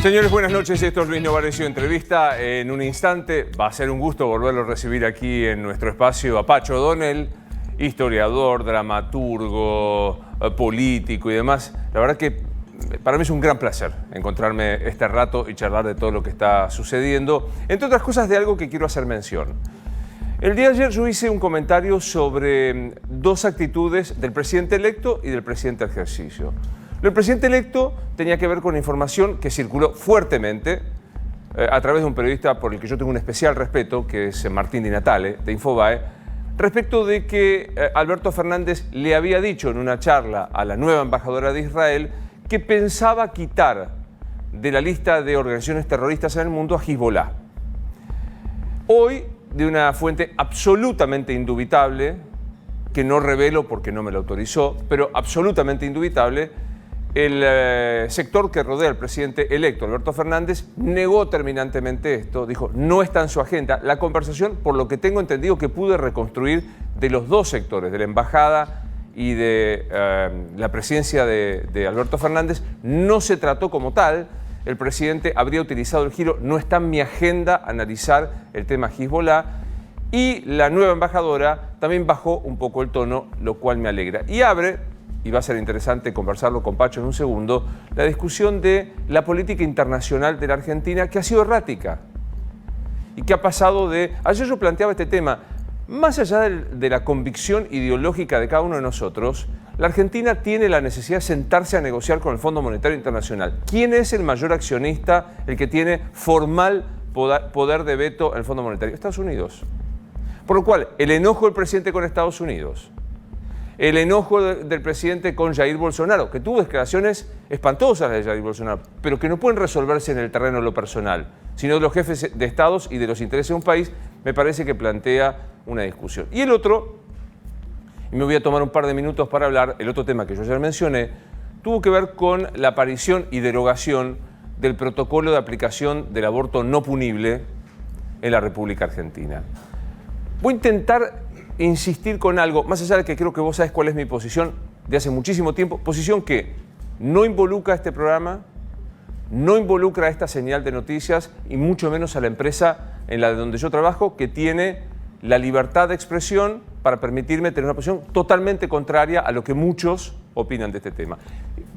Señores, buenas noches. Esto es Luis Novarecio Entrevista. En un instante va a ser un gusto volverlo a recibir aquí en nuestro espacio a Pacho O'Donnell, historiador, dramaturgo, político y demás. La verdad que para mí es un gran placer encontrarme este rato y charlar de todo lo que está sucediendo, entre otras cosas de algo que quiero hacer mención. El día de ayer yo hice un comentario sobre dos actitudes del presidente electo y del presidente en ejercicio. El presidente electo tenía que ver con información que circuló fuertemente a través de un periodista por el que yo tengo un especial respeto, que es Martín Di Natale, de Infobae, respecto de que Alberto Fernández le había dicho en una charla a la nueva embajadora de Israel que pensaba quitar de la lista de organizaciones terroristas en el mundo a Hezbollah. Hoy, de una fuente absolutamente indubitable, que no revelo porque no me lo autorizó, pero absolutamente indubitable, el sector que rodea al presidente electo, Alberto Fernández, negó terminantemente esto, dijo, no está en su agenda. La conversación, por lo que tengo entendido que pude reconstruir de los dos sectores, de la embajada y de la presidencia de Alberto Fernández, no se trató como tal. El presidente habría utilizado el giro, no está en mi agenda analizar el tema Hezbollah, y la nueva embajadora también bajó un poco el tono, lo cual me alegra. Y abre, y va a ser interesante conversarlo con Pacho en un segundo, la discusión de la política internacional de la Argentina, que ha sido errática y que ha pasado de... Ayer yo planteaba este tema, más allá de la convicción ideológica de cada uno de nosotros, la Argentina tiene la necesidad de sentarse a negociar con el Fondo Monetario Internacional. ¿Quién es el mayor accionista, el que tiene formal poder de veto en el Fondo Monetario? Estados Unidos. Por lo cual, el enojo del presidente con Estados Unidos, el enojo del presidente con Jair Bolsonaro, que tuvo declaraciones espantosas de Jair Bolsonaro, pero que no pueden resolverse en el terreno de lo personal, sino de los jefes de estados y de los intereses de un país, me parece que plantea una discusión. Y el otro, y me voy a tomar un par de minutos para hablar, el otro tema que yo ayer mencioné, tuvo que ver con la aparición y derogación del protocolo de aplicación del aborto no punible en la República Argentina. Voy a intentar insistir con algo, más allá de que creo que vos sabés cuál es mi posición de hace muchísimo tiempo, posición que no involucra a este programa, no involucra a esta señal de noticias y mucho menos a la empresa en la de donde yo trabajo, que tiene la libertad de expresión para permitirme tener una posición totalmente contraria a lo que muchos opinan de este tema.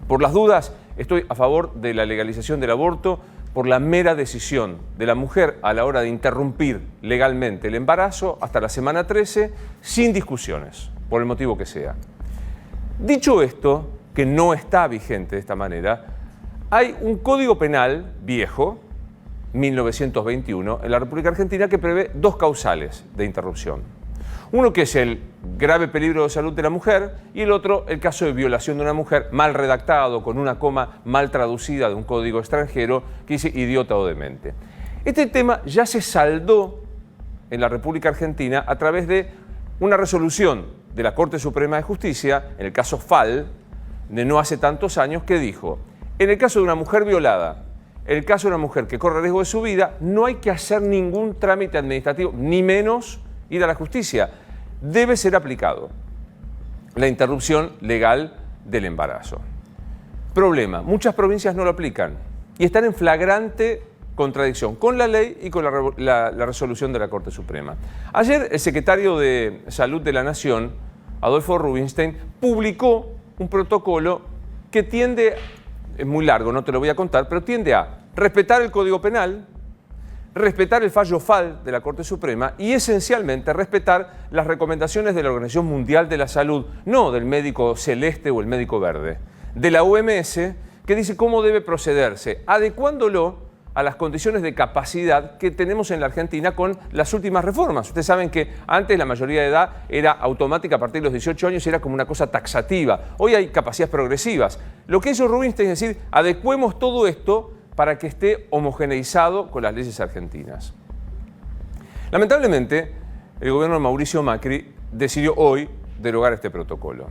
Por las dudas, estoy a favor de la legalización del aborto por la mera decisión de la mujer a la hora de interrumpir legalmente el embarazo hasta la semana 13, sin discusiones, por el motivo que sea. Dicho esto, que no está vigente de esta manera, hay un código penal viejo, 1921, en la República Argentina, que prevé dos causales de interrupción. Uno que es el grave peligro de salud de la mujer y el otro el caso de violación de una mujer mal redactado, con una coma mal traducida de un código extranjero que dice idiota o demente. Este tema ya se saldó en la República Argentina a través de una resolución de la Corte Suprema de Justicia, en el caso Fall, de no hace tantos años, que dijo, en el caso de una mujer violada, en el caso de una mujer que corre riesgo de su vida, no hay que hacer ningún trámite administrativo, ni menos ir a la justicia. Debe ser aplicado la interrupción legal del embarazo. Problema, muchas provincias no lo aplican y están en flagrante contradicción con la ley y con la resolución de la Corte Suprema. Ayer el secretario de Salud de la Nación, Adolfo Rubinstein, publicó un protocolo que tiende, es muy largo, no te lo voy a contar, pero tiende a respetar el Código Penal, respetar el fallo Fall de la Corte Suprema y esencialmente respetar las recomendaciones de la Organización Mundial de la Salud, no del médico celeste o el médico verde, de la OMS, que dice cómo debe procederse, adecuándolo a las condiciones de capacidad que tenemos en la Argentina con las últimas reformas. Ustedes saben que antes la mayoría de edad era automática a partir de los 18 años y era como una cosa taxativa. Hoy hay capacidades progresivas. Lo que hizo Rubinstein es decir, adecuemos todo esto para que esté homogeneizado con las leyes argentinas. Lamentablemente, el gobierno de Mauricio Macri decidió hoy derogar este protocolo.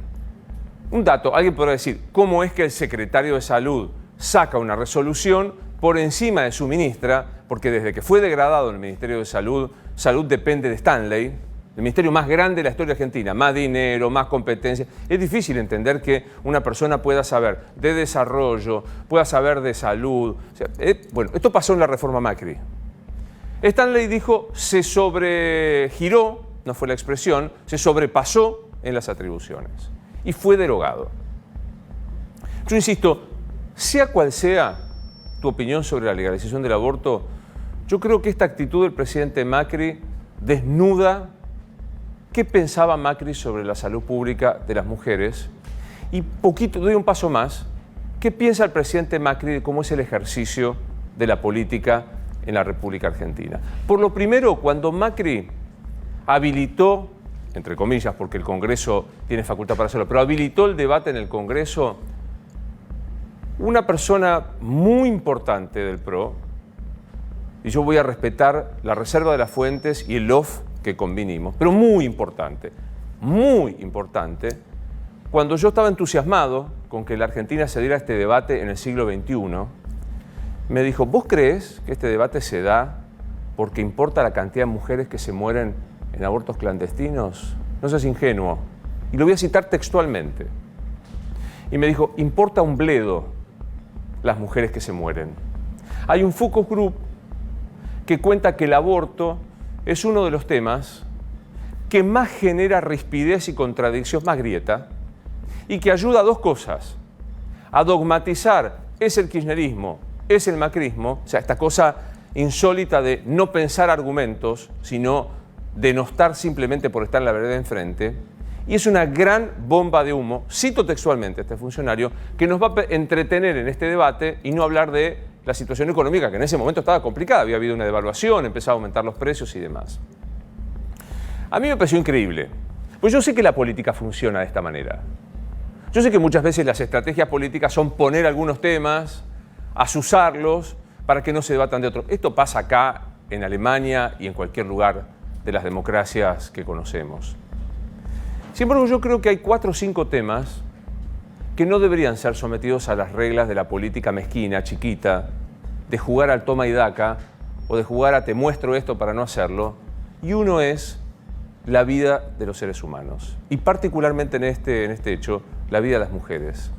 Un dato, alguien podrá decir, ¿cómo es que el secretario de Salud saca una resolución por encima de su ministra? Porque desde que fue degradado en el Ministerio de Salud, Salud depende de Stanley, el ministerio más grande de la historia argentina, más dinero, más competencia. Es difícil entender que una persona pueda saber de desarrollo, pueda saber de salud. O sea, bueno, esto pasó en la reforma Macri. Stanley dijo, se sobregiró, no fue la expresión, se sobrepasó en las atribuciones y fue derogado. Yo insisto, sea cual sea tu opinión sobre la legalización del aborto, yo creo que esta actitud del presidente Macri desnuda qué pensaba Macri sobre la salud pública de las mujeres y doy un paso más, qué piensa el presidente Macri de cómo es el ejercicio de la política en la República Argentina. Por lo primero, cuando Macri habilitó, entre comillas, porque el Congreso tiene facultad para hacerlo, pero habilitó el debate en el Congreso, una persona muy importante del PRO, y yo voy a respetar la reserva de las fuentes y el off que convinimos, pero muy importante, cuando yo estaba entusiasmado con que la Argentina se diera este debate en el siglo XXI, me dijo, ¿vos creés que este debate se da porque importa la cantidad de mujeres que se mueren en abortos clandestinos? No seas ingenuo. Y lo voy a citar textualmente. Y me dijo, importa un bledo las mujeres que se mueren. Hay un focus group que cuenta que el aborto es uno de los temas que más genera rispidez y contradicción, más grieta, y que ayuda a dos cosas: a dogmatizar, es el kirchnerismo, es el macrismo, o sea, esta cosa insólita de no pensar argumentos, sino denostar simplemente por estar en la vereda enfrente, y es una gran bomba de humo, cito textualmente a este funcionario, que nos va a entretener en este debate y no hablar de la situación económica, que en ese momento estaba complicada, había habido una devaluación, empezaba a aumentar los precios y demás. A mí me pareció increíble, pues yo sé que la política funciona de esta manera. Yo sé que muchas veces las estrategias políticas son poner algunos temas, azuzarlos, para que no se debatan de otros. Esto pasa acá, en Alemania y en cualquier lugar de las democracias que conocemos. Sin embargo, yo creo que hay 4 o 5 temas que no deberían ser sometidos a las reglas de la política mezquina, chiquita, de jugar al toma y daca, o de jugar a te muestro esto para no hacerlo, y uno es la vida de los seres humanos, y particularmente en este hecho, la vida de las mujeres.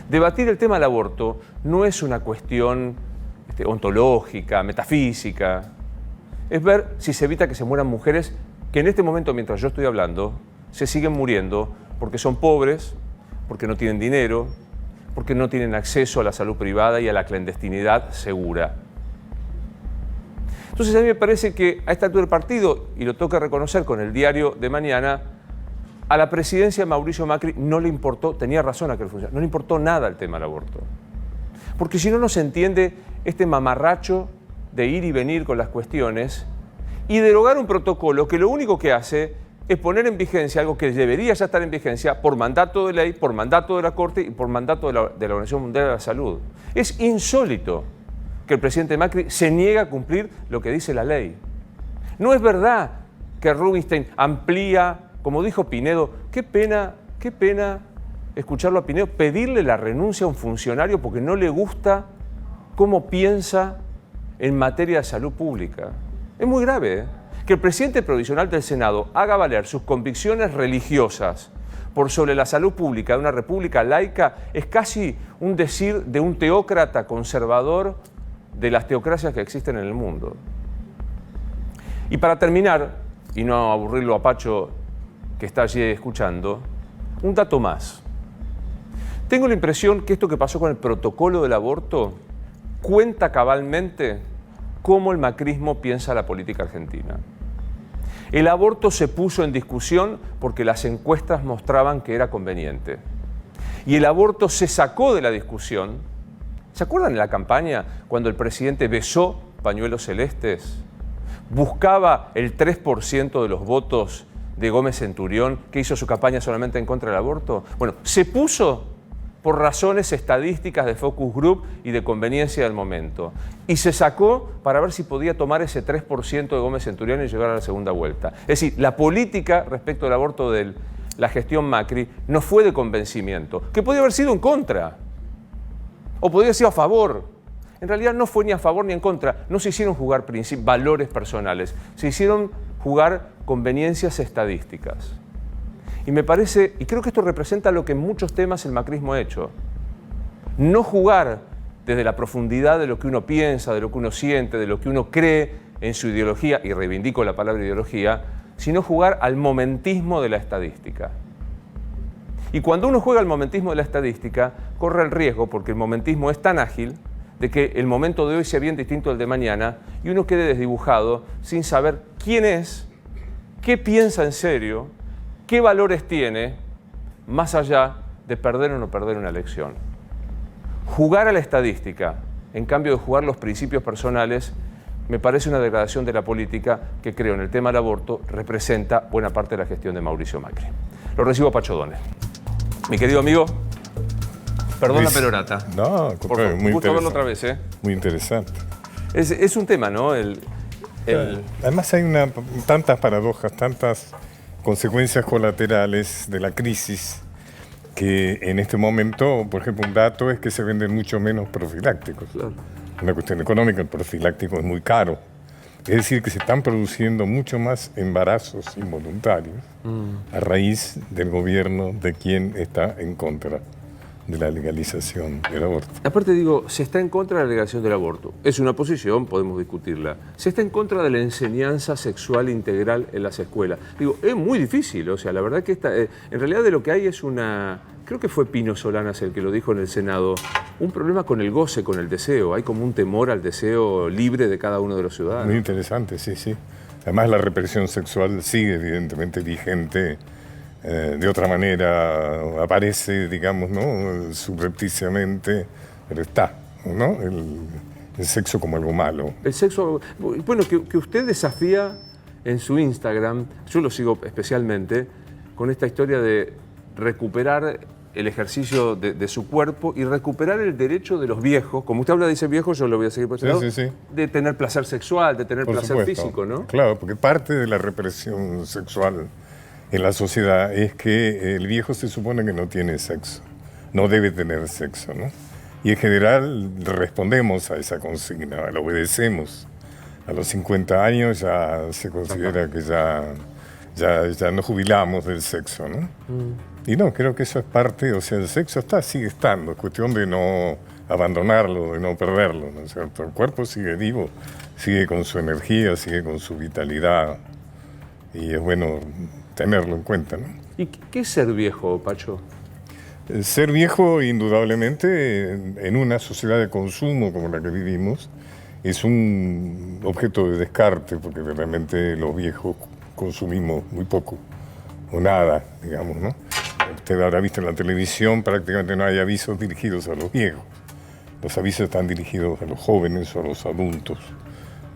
Debatir el tema del aborto no es una cuestión ontológica, metafísica, es ver si se evita que se mueran mujeres que en este momento, mientras yo estoy hablando, se siguen muriendo porque son pobres, porque no tienen dinero, porque no tienen acceso a la salud privada y a la clandestinidad segura. Entonces a mí me parece que a esta altura del partido, y lo tengo que reconocer con el diario de mañana, a la presidencia de Mauricio Macri no le importó, tenía razón aquel funcionario, no le importó nada el tema del aborto. Porque si no, no se entiende este mamarracho de ir y venir con las cuestiones y derogar un protocolo que lo único que hace es poner en vigencia algo que debería ya estar en vigencia por mandato de ley, por mandato de la Corte y por mandato de la Organización Mundial de la Salud. Es insólito que el presidente Macri se niegue a cumplir lo que dice la ley. No es verdad que Rubinstein amplía, como dijo Pinedo, qué pena escucharlo a Pinedo pedirle la renuncia a un funcionario porque no le gusta cómo piensa en materia de salud pública. Es muy grave, ¿eh? Que el presidente provisional del Senado haga valer sus convicciones religiosas por sobre la salud pública de una república laica es casi un decir de un teócrata conservador de las teocracias que existen en el mundo. Y para terminar, y no aburrirlo a Pacho que está allí escuchando, un dato más. Tengo la impresión que esto que pasó con el protocolo del aborto cuenta cabalmente cómo el macrismo piensa la política argentina. El aborto se puso en discusión porque las encuestas mostraban que era conveniente. Y el aborto se sacó de la discusión. ¿Se acuerdan de la campaña cuando el presidente besó pañuelos celestes? Buscaba el 3% de los votos de Gómez Centurión, que hizo su campaña solamente en contra del aborto. Bueno, se puso por razones estadísticas de focus group y de conveniencia del momento. Y se sacó para ver si podía tomar ese 3% de Gómez Centurión y llegar a la segunda vuelta. Es decir, la política respecto al aborto de la gestión Macri no fue de convencimiento, que podía haber sido en contra, o podría haber sido a favor. En realidad no fue ni a favor ni en contra, no se hicieron jugar valores personales, se hicieron jugar conveniencias estadísticas. Y me parece, y creo que esto representa lo que en muchos temas el macrismo ha hecho. No jugar desde la profundidad de lo que uno piensa, de lo que uno siente, de lo que uno cree en su ideología, y reivindico la palabra ideología, sino jugar al momentismo de la estadística. Y cuando uno juega al momentismo de la estadística, corre el riesgo, porque el momentismo es tan ágil, de que el momento de hoy sea bien distinto al de mañana, y uno quede desdibujado sin saber quién es, qué piensa en serio, qué valores tiene, más allá de perder o no perder una elección. Jugar a la estadística, en cambio de jugar los principios personales, me parece una degradación de la política que creo en el tema del aborto representa buena parte de la gestión de Mauricio Macri. Lo recibo a Pacho Donel. Mi querido amigo, perdón la perorata. No, por favor, muy gusto verlo otra vez. Muy interesante. Es un tema, ¿no? Además hay tantas paradojas, tantas consecuencias colaterales de la crisis que en este momento, por ejemplo, un dato es que se venden mucho menos profilácticos. Claro. Una cuestión económica, el profiláctico es muy caro. Es decir, que se están produciendo mucho más embarazos involuntarios a raíz del gobierno de quien está en contra de la legalización del aborto. Aparte digo, se está en contra de la legalización del aborto. Es una posición, podemos discutirla. Se está en contra de la enseñanza sexual integral en las escuelas. Digo, es muy difícil, o sea, la verdad que en realidad de lo que hay es creo que fue Pino Solanas el que lo dijo en el Senado, un problema con el goce, con el deseo. Hay como un temor al deseo libre de cada uno de los ciudadanos. Muy interesante, sí, sí. Además la represión sexual sigue evidentemente vigente. De otra manera aparece, digamos, ¿no? Subrepticiamente, pero está, ¿no? El sexo como algo malo. El sexo, bueno, que usted desafía en su Instagram, yo lo sigo especialmente, con esta historia de recuperar el ejercicio de su cuerpo y recuperar el derecho de los viejos, como usted habla de ese viejo, yo lo voy a seguir por ese lado, sí. De tener placer sexual, de tener placer físico, ¿no? Claro, porque parte de la represión sexual en la sociedad es que el viejo se supone que no tiene sexo, no debe tener sexo, ¿no? Y en general respondemos a esa consigna, la obedecemos. A los 50 años ya se considera que ya nos jubilamos del sexo, ¿no? Y no, creo que eso es parte, o sea, el sexo sigue estando, es cuestión de no abandonarlo, de no perderlo, ¿no es cierto? El cuerpo sigue vivo, sigue con su energía, sigue con su vitalidad, y es bueno tenerlo en cuenta, ¿no? ¿Y qué es ser viejo, Pacho? Ser viejo, indudablemente, en una sociedad de consumo como la que vivimos, es un objeto de descarte, porque realmente los viejos consumimos muy poco, o nada, digamos, ¿no? Usted habrá visto en la televisión, prácticamente no hay avisos dirigidos a los viejos. Los avisos están dirigidos a los jóvenes o a los adultos.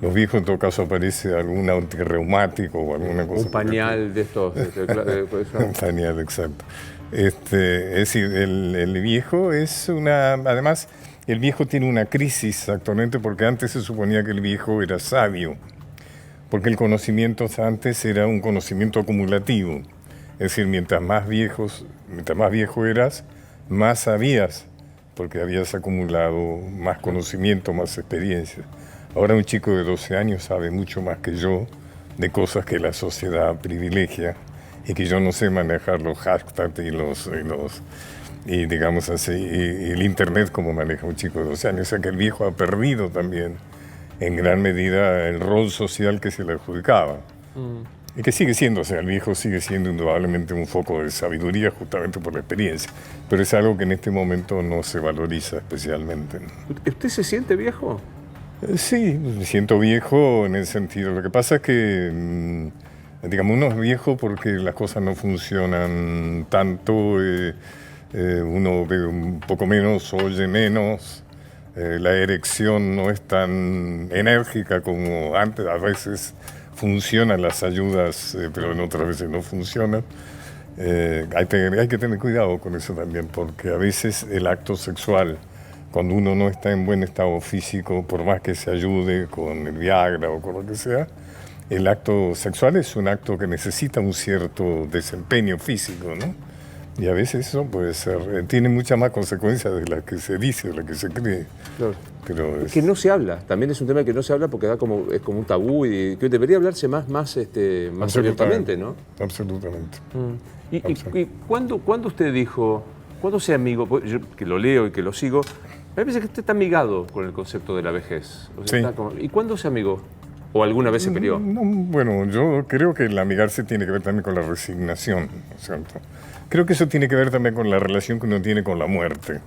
Los viejos, en todo caso, aparece algún antirreumático o alguna cosa. Un pañal de estos. Un pañal, exacto. Es decir, el viejo es además, el viejo tiene una crisis actualmente porque antes se suponía que el viejo era sabio, porque el conocimiento antes era un conocimiento acumulativo. Es decir, mientras más viejo eras, más sabías, porque habías acumulado más conocimiento, más experiencia. Ahora un chico de 12 años sabe mucho más que yo de cosas que la sociedad privilegia y que yo no sé manejar los hashtags y digamos así, y el internet como maneja un chico de 12 años. O sea que el viejo ha perdido también en gran medida el rol social que se le adjudicaba. Y que sigue siendo, o sea, el viejo sigue siendo indudablemente un foco de sabiduría justamente por la experiencia. Pero es algo que en este momento no se valoriza especialmente, ¿no? ¿Usted se siente viejo? Sí, me siento viejo en el sentido. Lo que pasa es que, digamos, uno es viejo porque las cosas no funcionan tanto, uno ve un poco menos, oye menos, la erección no es tan enérgica como antes, a veces funcionan las ayudas, pero en otras veces no funcionan. Hay que tener cuidado con eso también, porque a veces el acto sexual, cuando uno no está en buen estado físico, por más que se ayude con el Viagra o con lo que sea, el acto sexual es un acto que necesita un cierto desempeño físico, ¿no? Y a veces eso puede ser, tiene muchas más consecuencias de las que se dice, de las que se cree. Claro. Pero Es que no se habla, también es un tema que no se habla porque es como un tabú y que debería hablarse más abiertamente, ¿no? Absolutamente. ¿Y cuándo usted dijo, cuándo se amigó? Pues yo que lo leo y que lo sigo, me parece que usted está amigado con el concepto de la vejez. O sea, Sí. ¿y cuándo se amigó? ¿O alguna vez se peleó? No, bueno, yo creo que el amigarse tiene que ver también con la resignación, ¿no es cierto? Creo que eso tiene que ver también con la relación que uno tiene con la muerte.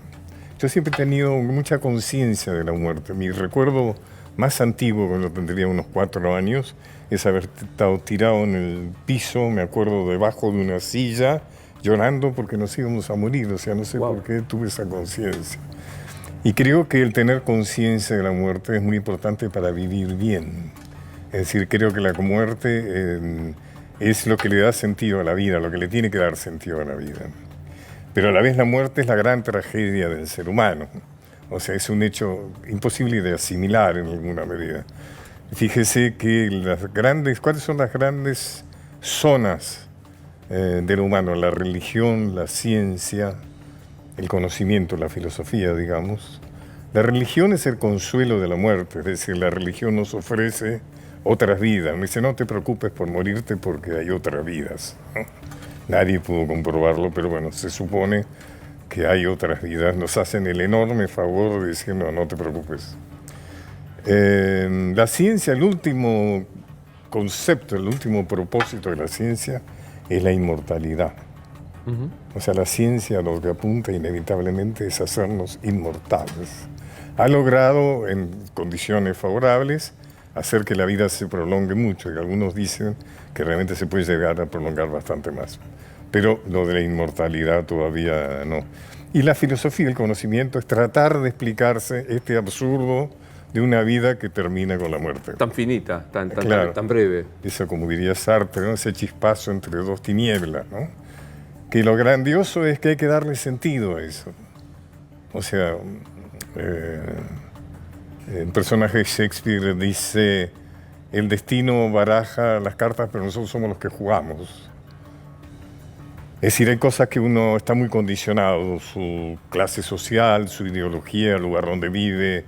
Yo siempre he tenido mucha conciencia de la muerte. Mi recuerdo más antiguo, cuando tendría unos 4 años, es haber estado tirado en el piso, me acuerdo, debajo de una silla, llorando porque nos íbamos a morir. O sea, no sé por qué tuve esa conciencia. Y creo que el tener conciencia de la muerte es muy importante para vivir bien. Es decir, creo que la muerte es lo que le da sentido a la vida, lo que le tiene que dar sentido a la vida. Pero a la vez la muerte es la gran tragedia del ser humano. O sea, es un hecho imposible de asimilar en alguna medida. Fíjese que ¿cuáles son las grandes zonas del humano? La religión, la ciencia, el conocimiento, la filosofía, digamos. La religión es el consuelo de la muerte, es decir, la religión nos ofrece otras vidas. Me dice, no te preocupes por morirte porque hay otras vidas, ¿no? Nadie pudo comprobarlo, pero bueno, se supone que hay otras vidas. Nos hacen el enorme favor de decir, no te preocupes. La ciencia, el último concepto, el último propósito de la ciencia es la inmortalidad. O sea, la ciencia lo que apunta inevitablemente es hacernos inmortales. Ha logrado, en condiciones favorables, hacer que la vida se prolongue mucho, y algunos dicen que realmente se puede llegar a prolongar bastante más. Pero lo de la inmortalidad todavía no. Y la filosofía, el conocimiento, es tratar de explicarse este absurdo de una vida que termina con la muerte. Tan finita, tan breve. Eso, como diría Sartre, ¿no? Ese chispazo entre dos tinieblas, ¿no? Que lo grandioso es que hay que darle sentido a eso. O sea, el personaje de Shakespeare dice, el destino baraja las cartas, pero nosotros somos los que jugamos. Es decir, hay cosas que uno está muy condicionado, su clase social, su ideología, el lugar donde vive,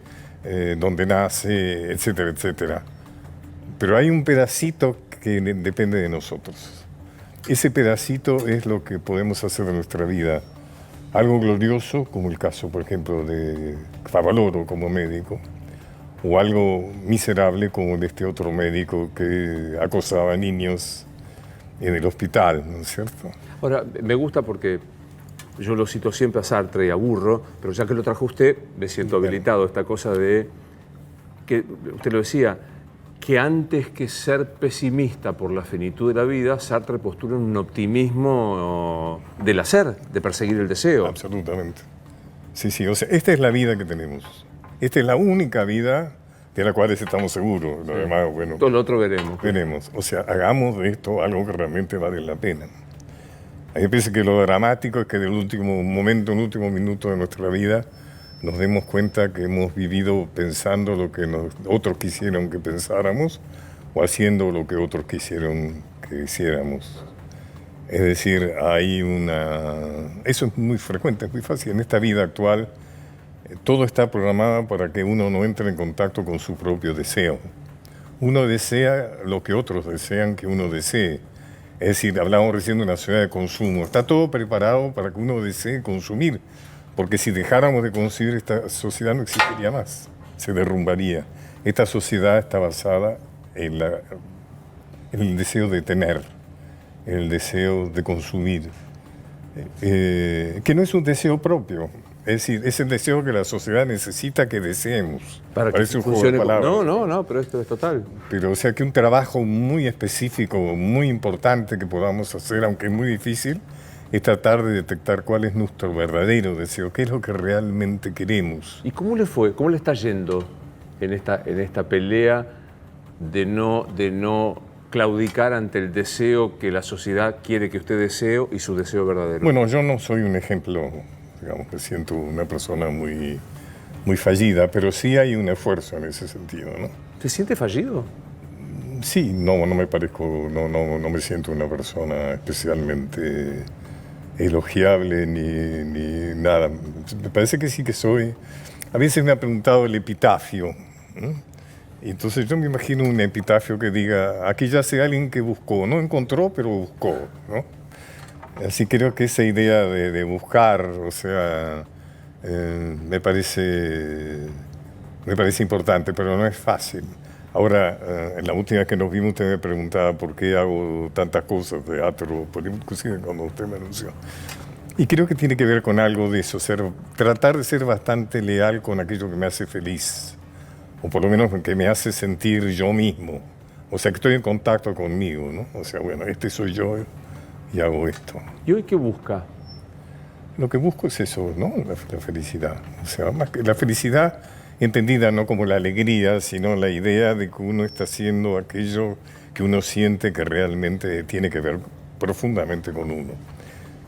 donde nace, etcétera, etcétera. Pero hay un pedacito que depende de nosotros. Ese pedacito es lo que podemos hacer de nuestra vida. Algo glorioso, como el caso, por ejemplo, de Favaloro como médico, o algo miserable como el de este otro médico que acosaba a niños en el hospital, ¿no es cierto? Ahora, me gusta porque yo lo cito siempre a Sartre y a Burro, pero ya que lo trajo usted, me siento habilitado. Esta cosa de, que usted lo decía, que antes que ser pesimista por la finitud de la vida, Sartre postula un optimismo del hacer, de perseguir el deseo. Absolutamente. Sí, o sea, esta es la vida que tenemos. Esta es la única vida de la cual estamos seguros. Lo demás, bueno, todo lo otro veremos. Veremos. O sea, hagamos de esto algo que realmente vale la pena. A mí me parece que lo dramático es que en el último momento, en el último minuto de nuestra vida, nos demos cuenta que hemos vivido pensando lo que otros quisieron que pensáramos o haciendo lo que otros quisieron que hiciéramos. Es decir, eso es muy frecuente, es muy fácil. En esta vida actual, todo está programado para que uno no entre en contacto con su propio deseo. Uno desea lo que otros desean que uno desee. Es decir, hablábamos recién de una sociedad de consumo. Está todo preparado para que uno desee consumir, porque si dejáramos de consumir, esta sociedad no existiría más, se derrumbaría. Esta sociedad está basada en el deseo de tener, en el deseo de consumir, que no es un deseo propio. Es decir, es el deseo que la sociedad necesita que deseemos. Para que funcione. No, pero esto es total. Pero o sea que un trabajo muy específico, muy importante que podamos hacer, aunque es muy difícil, es tratar de detectar cuál es nuestro verdadero deseo, qué es lo que realmente queremos. ¿Y cómo le fue? ¿Cómo le está yendo en esta pelea de no claudicar ante el deseo que la sociedad quiere que usted desee y su deseo verdadero? Bueno, yo no soy un ejemplo, digamos, me siento una persona muy fallida, pero sí hay un esfuerzo en ese sentido, ¿no? ¿Se siente fallido? Sí, no me parezco, no me siento una persona especialmente elogiable ni nada. Me parece que sí que soy. A veces me ha preguntado el epitafio, ¿no? Y entonces yo me imagino un epitafio que diga, aquí yace alguien que buscó, no encontró, pero buscó, ¿no? Así creo que esa idea de buscar, o sea, me parece importante, pero no es fácil. Ahora, en la última vez que nos vimos, usted me preguntaba por qué hago tantas cosas, teatro, inclusive cuando usted me anunció. Y creo que tiene que ver con algo de eso, tratar de ser bastante leal con aquello que me hace feliz, o por lo menos que me hace sentir yo mismo. O sea, que estoy en contacto conmigo, ¿no? O sea, bueno, este soy yo y hago esto. ¿Y hoy qué busca? Lo que busco es eso, ¿no? La felicidad. O sea, más que la felicidad entendida no como la alegría, sino la idea de que uno está haciendo aquello que uno siente que realmente tiene que ver profundamente con uno.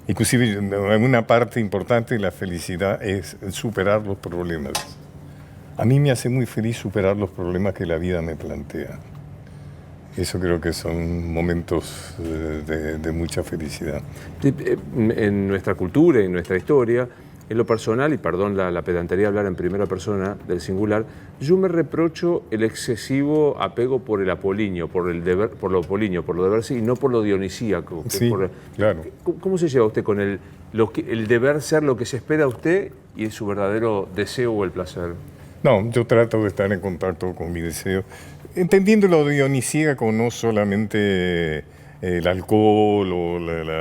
Inclusive, una parte importante de la felicidad es superar los problemas. A mí me hace muy feliz superar los problemas que la vida me plantea. Eso creo que son momentos de mucha felicidad. En nuestra cultura, en nuestra historia, en lo personal, y perdón la pedantería de hablar en primera persona del singular, yo me reprocho el excesivo apego por el apolíneo, por lo apolíneo, por lo deber ser, y no por lo dionisíaco. Sí, claro. ¿Cómo se lleva usted con el deber ser lo que se espera de usted y su verdadero deseo o el placer? No, yo trato de estar en contacto con mi deseo, entendiendo lo dionisíaco, no solamente el alcohol o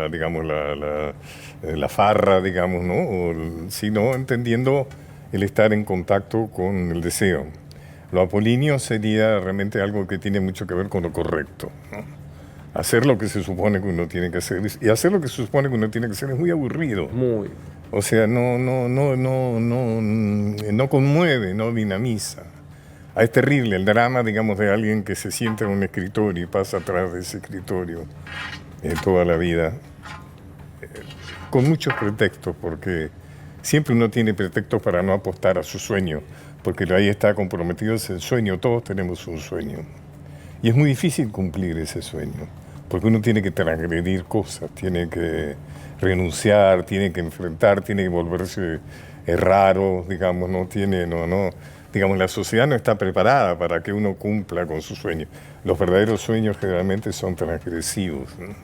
digamos, la farra, digamos, ¿no? Sino entendiendo el estar en contacto con el deseo. Lo apolíneo sería realmente algo que tiene mucho que ver con lo correcto, ¿no? Hacer lo que se supone que uno tiene que hacer. Y hacer lo que se supone que uno tiene que hacer es muy aburrido. Muy. O sea, no conmueve, no dinamiza. Es terrible el drama, digamos, de alguien que se sienta en un escritorio y pasa atrás de ese escritorio toda la vida, con muchos pretextos, porque siempre uno tiene pretextos para no apostar a su sueño, porque ahí está comprometido ese sueño, todos tenemos un sueño. Y es muy difícil cumplir ese sueño, porque uno tiene que transgredir cosas, tiene que renunciar, tiene que enfrentar, tiene que volverse raro, digamos, digamos, la sociedad no está preparada para que uno cumpla con su sueño. Los verdaderos sueños generalmente son transgresivos, ¿no?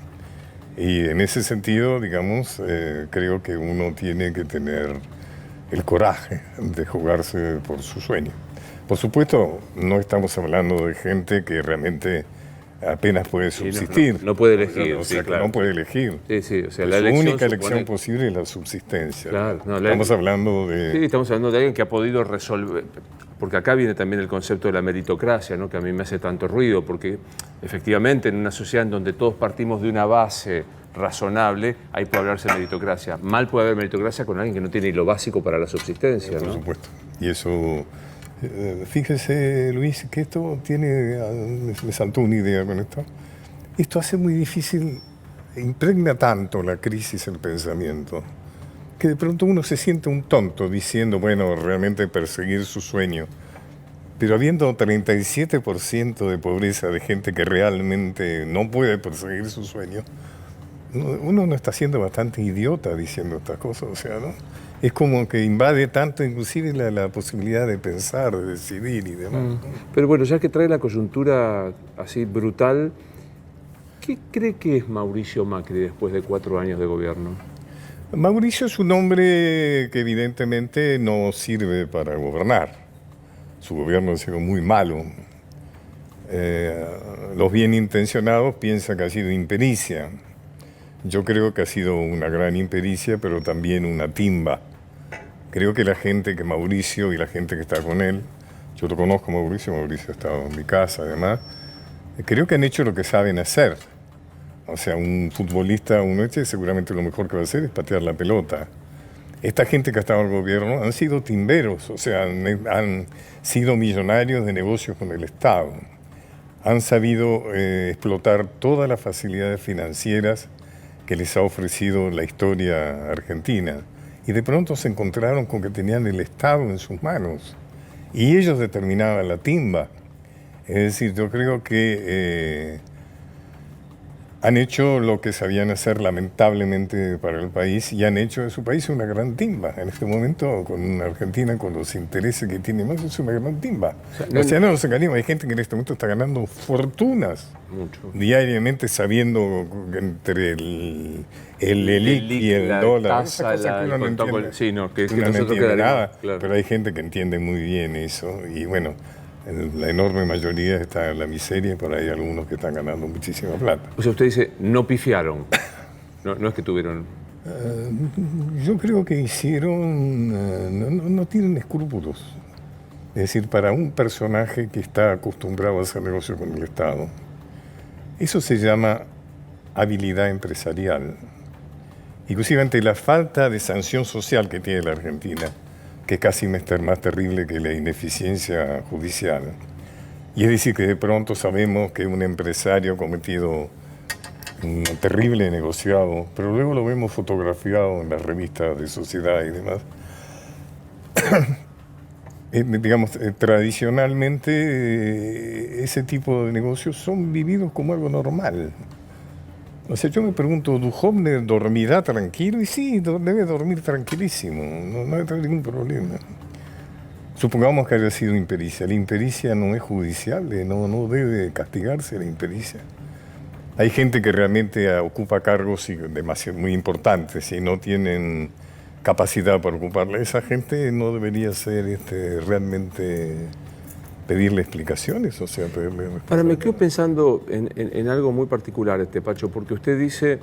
Y en ese sentido, digamos, creo que uno tiene que tener el coraje de jugarse por su sueño. Por supuesto, no estamos hablando de gente que realmente apenas puede subsistir. No puede elegir. O sea, sí, claro. que no puede elegir. Sí, o sea, la única elección posible es la subsistencia. Claro, estamos hablando de... Sí, estamos hablando de alguien que ha podido resolver, porque acá viene también el concepto de la meritocracia, ¿no? Que a mí me hace tanto ruido, porque efectivamente en una sociedad en donde todos partimos de una base razonable, ahí puede hablarse de meritocracia. Mal puede haber meritocracia con alguien que no tiene lo básico para la subsistencia, ¿no? Por supuesto. Y eso... Fíjese, Luis, que esto tiene... Me saltó una idea con esto. Esto hace muy difícil, impregna tanto la crisis el pensamiento, que de pronto uno se siente un tonto diciendo, bueno, realmente perseguir su sueño. Pero habiendo 37% de pobreza de gente que realmente no puede perseguir su sueño, uno no está siendo bastante idiota diciendo estas cosas, o sea, ¿no? Es como que invade tanto inclusive la posibilidad de pensar, de decidir y demás. Pero bueno, ya que trae la coyuntura así brutal, ¿qué cree que es Mauricio Macri después de 4 años de gobierno? Mauricio es un hombre que evidentemente no sirve para gobernar. Su gobierno ha sido muy malo. Los bien intencionados piensan que ha sido impericia. Yo creo que ha sido una gran impericia, pero también una timba. Creo que la gente que Mauricio y la gente que está con él, yo lo conozco a Mauricio ha estado en mi casa además, creo que han hecho lo que saben hacer. O sea, un futbolista, seguramente lo mejor que va a hacer es patear la pelota. Esta gente que ha estado en el gobierno han sido timberos, o sea, han sido millonarios de negocios con el Estado. Han sabido explotar todas las facilidades financieras que les ha ofrecido la historia argentina. Y de pronto se encontraron con que tenían el Estado en sus manos. Y ellos determinaban la timba. Es decir, yo creo que han hecho lo que sabían hacer lamentablemente para el país y han hecho de su país una gran timba. En este momento, con una Argentina, con los intereses que tiene más, es una gran timba. O sea, no nos engañemos, hay gente que en este momento está ganando fortunas diariamente sabiendo entre el ELIC y el dólar. Tasa, que uno no entiende, sí, no, que uno no entiende nada, claro. pero hay gente que entiende muy bien eso. Y bueno, la enorme mayoría está en la miseria y por ahí algunos que están ganando muchísima plata. O sea, usted dice, no pifiaron. No es que tuvieron... Yo creo que hicieron... no tienen escrúpulos. Es decir, para un personaje que está acostumbrado a hacer negocio con el Estado, eso se llama habilidad empresarial. Inclusive ante la falta de sanción social que tiene la Argentina, que es casi más terrible que la ineficiencia judicial. Y es decir, que de pronto sabemos que un empresario ha cometido un terrible negociado, pero luego lo vemos fotografiado en las revistas de sociedad y demás. Digamos, tradicionalmente ese tipo de negocios son vividos como algo normal. O sea, yo me pregunto, ¿Duhovne dormirá tranquilo? Y sí, debe dormir tranquilísimo, no debe tener ningún problema. Supongamos que haya sido impericia. La impericia no es judiciable, no debe castigarse la impericia. Hay gente que realmente ocupa cargos muy importantes y no tienen capacidad para ocuparla. Esa gente no debería ser realmente pedirle explicaciones, o sea, pedirle... Ahora, me quedo pensando en algo muy particular, Pacho, porque usted dice,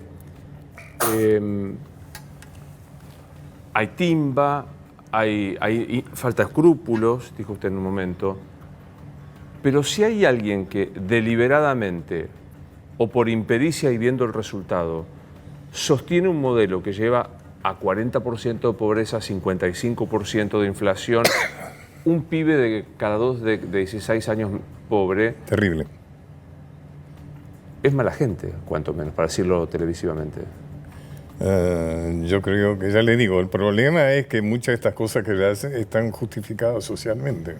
hay timba, hay falta de escrúpulos, dijo usted en un momento, pero si hay alguien que deliberadamente o por impericia y viendo el resultado sostiene un modelo que lleva a 40% de pobreza, 55% de inflación, un pibe de cada dos de 16 años pobre. Terrible. Es mala gente, cuanto menos, para decirlo televisivamente. Yo creo que, ya le digo, el problema es que muchas de estas cosas que le hacen están justificadas socialmente.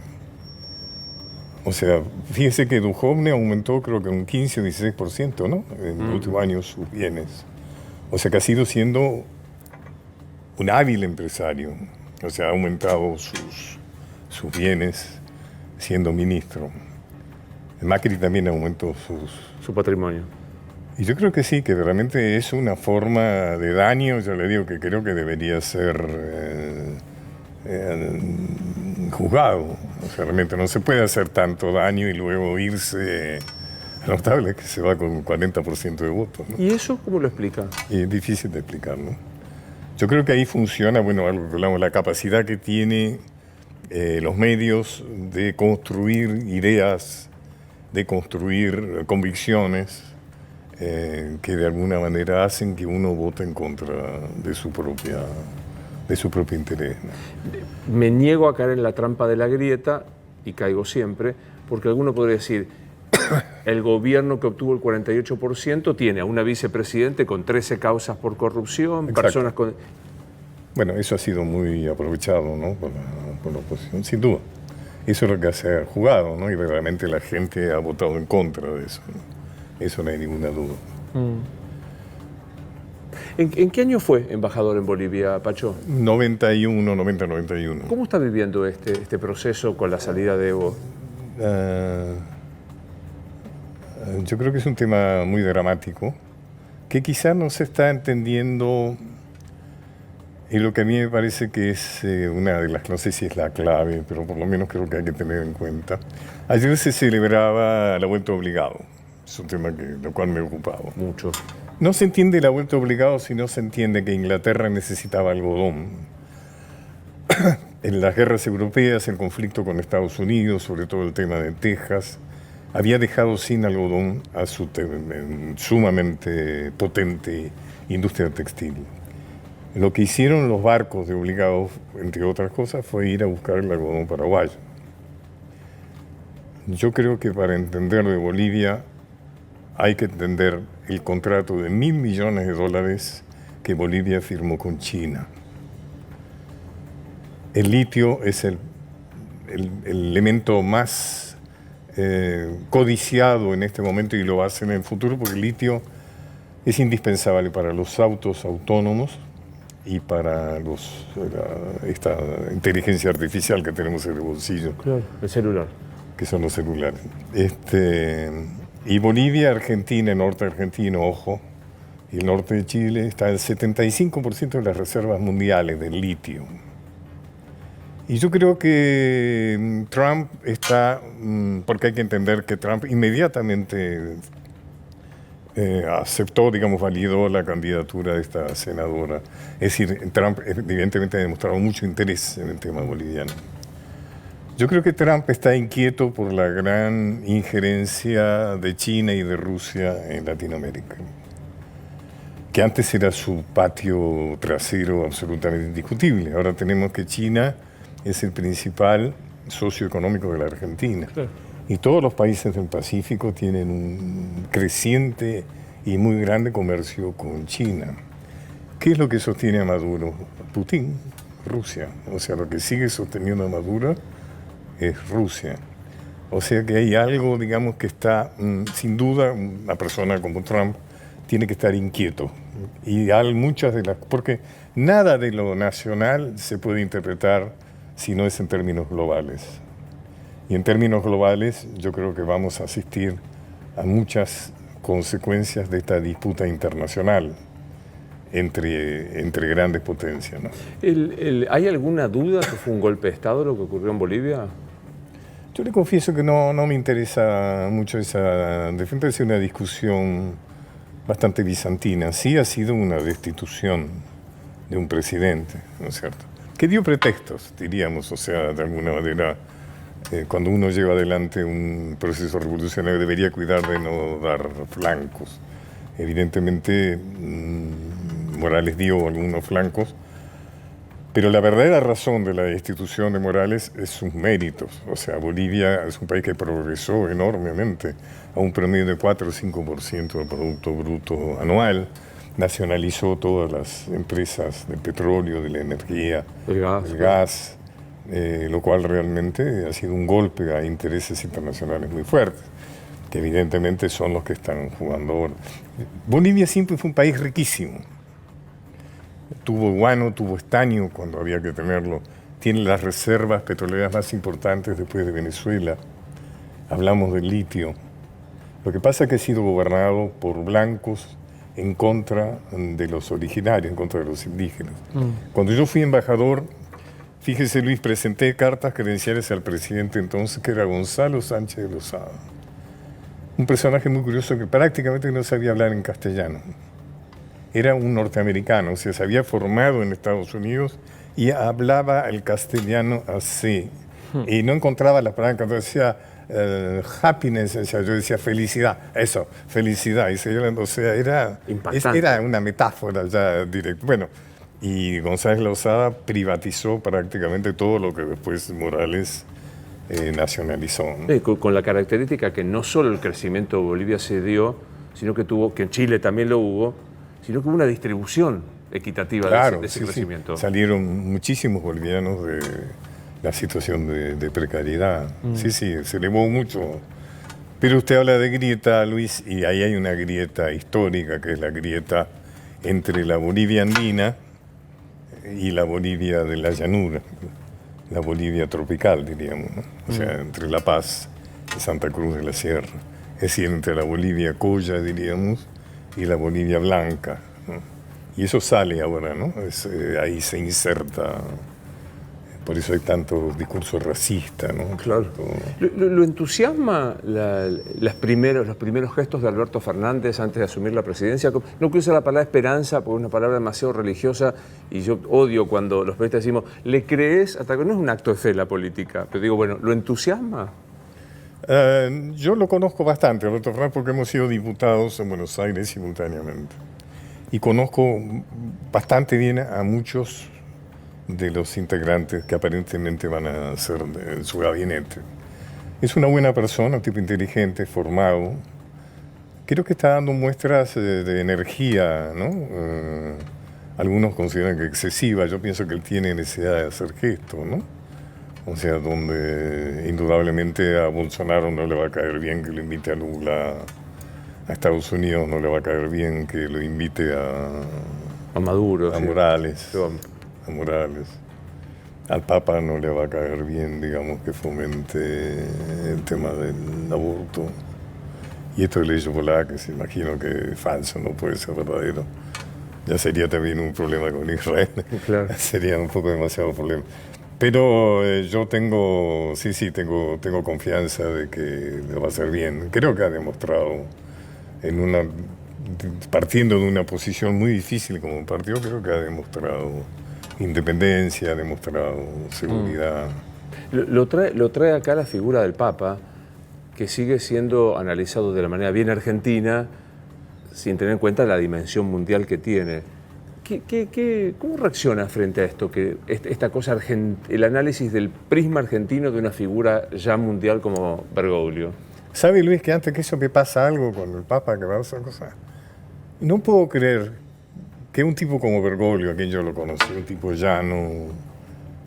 O sea, fíjese que Duhovne aumentó creo que un 15 o 16%, ¿no? En los últimos años sus bienes. O sea que ha sido siendo un hábil empresario. O sea, ha aumentado sus bienes siendo ministro. Macri también aumentó su patrimonio. Y yo creo que sí, que realmente es una forma de daño, yo le digo que creo que debería ser juzgado. O sea, realmente no se puede hacer tanto daño y luego irse. Notable es que se va con un 40% de votos, ¿no? ¿Y eso cómo lo explica? Y es difícil de explicar, ¿no? Yo creo que ahí funciona, bueno, algo que hablamos, la capacidad que tiene los medios de construir ideas, de construir convicciones que de alguna manera hacen que uno vote en contra de su propio interés, ¿no? Me niego a caer en la trampa de la grieta, y caigo siempre, porque alguno podría decir, el gobierno que obtuvo el 48% tiene a una vicepresidente con 13 causas por corrupción, Exacto. Personas con... Bueno, eso ha sido muy aprovechado, ¿no? por la oposición, sin duda. Eso es lo que se ha jugado, ¿no? Y realmente la gente ha votado en contra de eso, ¿no? Eso no hay ninguna duda. ¿En qué año fue embajador en Bolivia, Pacho? 91. ¿Cómo está viviendo este proceso con la salida de Evo? Yo creo que es un tema muy dramático, que quizás no se está entendiendo, y lo que a mí me parece que es una de las, no sé si es la clave, pero por lo menos creo que hay que tener en cuenta. Ayer se celebraba la vuelta obligado, es un tema lo cual me he ocupado. Mucho. No se entiende la vuelta obligado si no se entiende que Inglaterra necesitaba algodón. En las guerras europeas, el conflicto con Estados Unidos, sobre todo el tema de Texas, había dejado sin algodón a su sumamente potente industria textil. Lo que hicieron los barcos de obligados, entre otras cosas, fue ir a buscar el algodón paraguayo. Yo creo que para entender de Bolivia hay que entender el contrato de $1.000 millones que Bolivia firmó con China. El litio es el elemento más codiciado en este momento y lo va a ser en el futuro, porque el litio Es indispensable para los autos autónomos y para esta inteligencia artificial que tenemos en el bolsillo. Claro, el celular. Que son los celulares. Y Bolivia, Argentina, norte argentino, ojo, y el norte de Chile está el 75% de las reservas mundiales del litio. Y yo creo que Trump está, porque hay que entender que Trump inmediatamente aceptó, digamos, validó la candidatura de esta senadora. Es decir, Trump evidentemente ha demostrado mucho interés en el tema boliviano. Yo creo que Trump está inquieto por la gran injerencia de China y de Rusia en Latinoamérica, que antes era su patio trasero absolutamente indiscutible. Ahora tenemos que China es el principal socio económico de la Argentina. Claro. Y todos los países del Pacífico tienen un creciente y muy grande comercio con China. ¿Qué es lo que sostiene a Maduro? Putin, Rusia. O sea, lo que sigue sosteniendo a Maduro es Rusia. O sea que hay algo, digamos, que está, sin duda, una persona como Trump tiene que estar inquieto. Y hay muchas de las... Porque nada de lo nacional se puede interpretar si no es en términos globales. Y en términos globales yo creo que vamos a asistir a muchas consecuencias de esta disputa internacional entre grandes potencias, ¿no? ¿Hay alguna duda que fue un golpe de Estado lo que ocurrió en Bolivia? Yo le confieso que no me interesa mucho esa defensa, es una discusión bastante bizantina. Sí ha sido una destitución de un presidente, ¿no es cierto? Que dio pretextos, diríamos, o sea, de alguna manera, cuando uno lleva adelante un proceso revolucionario debería cuidar de no dar flancos. Evidentemente, Morales dio algunos flancos, pero la verdadera razón de la destitución de Morales es sus méritos. O sea, Bolivia es un país que progresó enormemente a un promedio de 4 o 5% del Producto Bruto anual. Nacionalizó todas las empresas del petróleo, de la energía, del gas, lo cual realmente ha sido un golpe a intereses internacionales muy fuertes, que evidentemente son los que están jugando ahora. Bolivia siempre fue un país riquísimo. Tuvo guano, tuvo estaño cuando había que tenerlo. Tiene las reservas petroleras más importantes después de Venezuela. Hablamos del litio. Lo que pasa es que ha sido gobernado por blancos en contra de los originarios, en contra de los indígenas. Cuando yo fui embajador, fíjese Luis, presenté cartas credenciales al presidente entonces, que era Gonzalo Sánchez de Lozada. Un personaje muy curioso que prácticamente no sabía hablar en castellano. Era un norteamericano, o sea, se había formado en Estados Unidos y hablaba el castellano así. Y no encontraba las palabras, cuando decía happiness, yo decía felicidad, eso, felicidad. Y o sea, era una metáfora ya directa. Bueno, y González Lozada privatizó prácticamente todo lo que después Morales nacionalizó, ¿no? Con la característica que no solo el crecimiento de Bolivia se dio, sino que en Chile también lo hubo, sino que hubo una distribución equitativa de ese crecimiento. Sí. Salieron muchísimos bolivianos de la situación de precariedad. Sí, se elevó mucho. Pero usted habla de grieta, Luis, y ahí hay una grieta histórica, que es la grieta entre la Bolivia andina y la Bolivia de la llanura, la Bolivia tropical, diríamos, ¿no? O sea, entre La Paz y Santa Cruz de la Sierra. Es decir, entre la Bolivia colla, diríamos, y la Bolivia blanca, ¿no? Y eso sale ahora, ¿no? Ahí se inserta, por eso hay tanto discurso racista, ¿no? Claro. ¿Lo entusiasma los primeros gestos de Alberto Fernández antes de asumir la presidencia? No quiero usar la palabra esperanza porque es una palabra demasiado religiosa y yo odio cuando los periodistas decimos, ¿le crees? Hasta que no es un acto de fe la política, pero digo, bueno, ¿lo entusiasma? Yo lo conozco bastante, Alberto Fernández, porque hemos sido diputados en Buenos Aires simultáneamente. Y conozco bastante bien a muchos de los integrantes que aparentemente van a ser en su gabinete. Es una buena persona, un tipo inteligente, formado. Creo que está dando muestras de energía, ¿no? Algunos consideran que excesiva. Yo pienso que él tiene necesidad de hacer gestos, ¿no? O sea, donde indudablemente a Bolsonaro no le va a caer bien que le invite a Lula A Estados Unidos no le va a caer bien que lo invite a Maduro, a sí. Morales, a Morales. Al Papa no le va a caer bien, digamos, que fomente el tema del aborto. Y esto de ley polaca, se imagino que es falso, no puede ser verdadero. Ya sería también un problema con Israel. Claro. Sería un poco demasiado problema. Pero yo tengo confianza de que lo va a hacer bien. Creo que ha demostrado, partiendo de una posición muy difícil como partido, creo que ha demostrado independencia, ha demostrado seguridad. Lo trae acá la figura del Papa, que sigue siendo analizado de la manera bien argentina, sin tener en cuenta la dimensión mundial que tiene. ¿Cómo reacciona frente a esto? Que esta cosa, el análisis del prisma argentino de una figura ya mundial como Bergoglio. ¿Sabe, Luis, que antes que eso me pasa algo con el Papa, que va a hacer cosas? No puedo creer que un tipo como Bergoglio, a quien yo lo conocí, un tipo llano,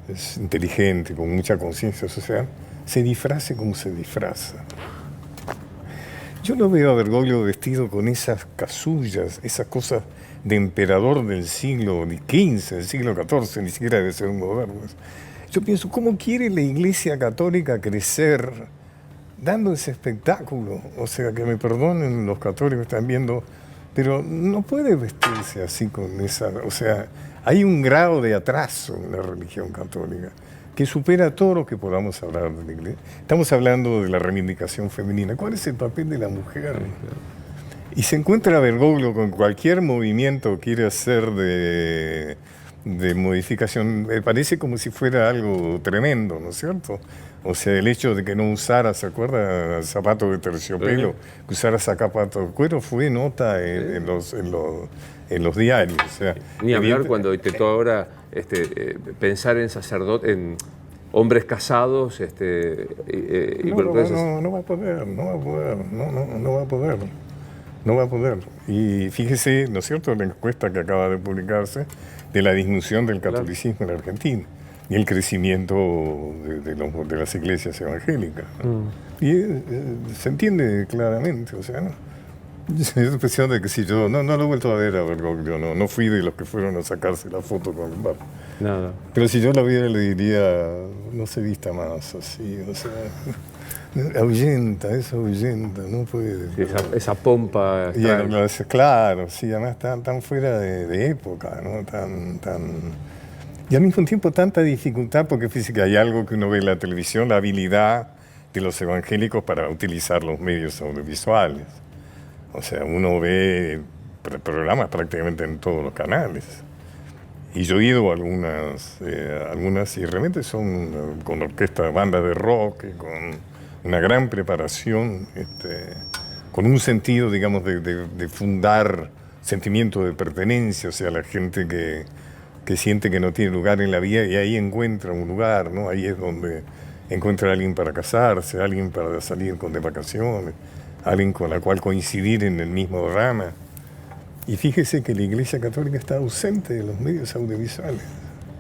es inteligente, con mucha conciencia social, se disfrace como se disfraza. Yo lo veo a Bergoglio vestido con esas casullas, esas cosas de emperador del siglo XV, del siglo XIV, ni siquiera debe ser un moderno. Yo pienso, ¿cómo quiere la Iglesia Católica crecer dando ese espectáculo? O sea, que me perdonen los católicos que están viendo, pero no puede vestirse así con esa... O sea, hay un grado de atraso en la religión católica que supera todo lo que podamos hablar de la Iglesia. Estamos hablando de la reivindicación femenina. ¿Cuál es el papel de la mujer? Y se encuentra Bergoglio con cualquier movimiento que quiere hacer de modificación. Me parece como si fuera algo tremendo, ¿no es cierto? O sea, el hecho de que no usara, ¿se acuerda? Zapatos de terciopelo, que usara zapatos de cuero, fue nota en los diarios. O sea, ni hablar cuando intentó ahora pensar en sacerdotes, en hombres casados. No va a poder, no va a poder. Y fíjese, ¿no es cierto?, la encuesta que acaba de publicarse de la disminución del catolicismo en Argentina y el crecimiento de las iglesias evangélicas. Y se entiende claramente, o sea, ¿no? Es la impresión de que si yo no lo he vuelto a ver a Bergoglio, no fui de los que fueron a sacarse la foto con el Papa. Nada. Pero si yo la viera le diría, no se vista más así, o sea, ahuyenta, no puede. Sí, esa pompa. Claro, sí, además tan fuera de época, ¿no? Y al mismo tiempo tanta dificultad, porque fíjate que hay algo que uno ve en la televisión, la habilidad de los evangélicos para utilizar los medios audiovisuales. O sea, uno ve programas prácticamente en todos los canales. Y yo he ido a algunas y realmente son con orquesta, bandas de rock, con una gran preparación, con un sentido, digamos, de fundar sentimiento de pertenencia, o sea, la gente que siente que no tiene lugar en la vida y ahí encuentra un lugar, ¿no? Ahí es donde encuentra a alguien para casarse, alguien para salir de vacaciones, alguien con la cual coincidir en el mismo drama. Y fíjese que la Iglesia Católica está ausente de los medios audiovisuales.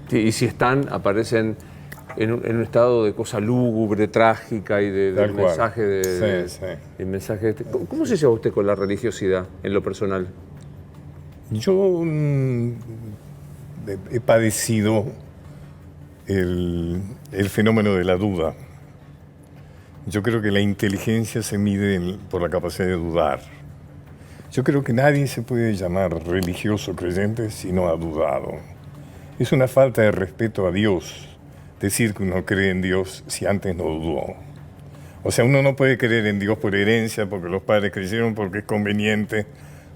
Sí, y si están, aparecen en un estado de cosa lúgubre, trágica y del mensaje el mensaje. ¿Cómo se lleva usted con la religiosidad en lo personal? Yo he padecido el fenómeno de la duda. Yo creo que la inteligencia se mide por la capacidad de dudar. Yo creo que nadie se puede llamar religioso creyente si no ha dudado. Es una falta de respeto a Dios decir que uno cree en Dios si antes no dudó. O sea, uno no puede creer en Dios por herencia, porque los padres creyeron, porque es conveniente,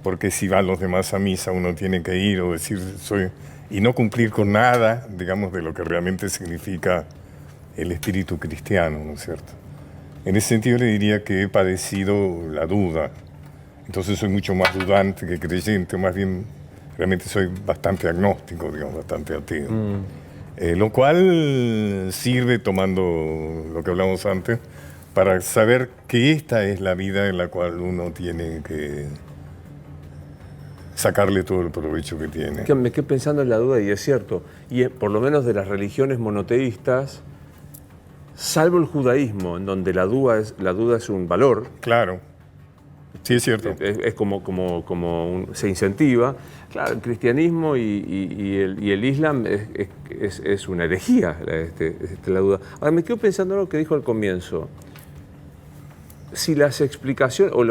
porque si van los demás a misa uno tiene que ir o decir y no cumplir con nada, digamos, de lo que realmente significa el espíritu cristiano, ¿no es cierto? En ese sentido le diría que he padecido la duda. Entonces soy mucho más dudante que creyente, más bien realmente soy bastante agnóstico, digamos, bastante ateo. Lo cual sirve, tomando lo que hablamos antes, para saber que esta es la vida en la cual uno tiene que sacarle todo el provecho que tiene. Me quedé pensando en la duda y es cierto, y por lo menos de las religiones monoteístas, salvo el judaísmo, en donde la duda es un valor. Claro. Sí, es cierto. Es se incentiva. Claro, el cristianismo y el Islam es una herejía, la duda. Ahora, me quedo pensando en lo que dijo al comienzo. Si las explicaciones o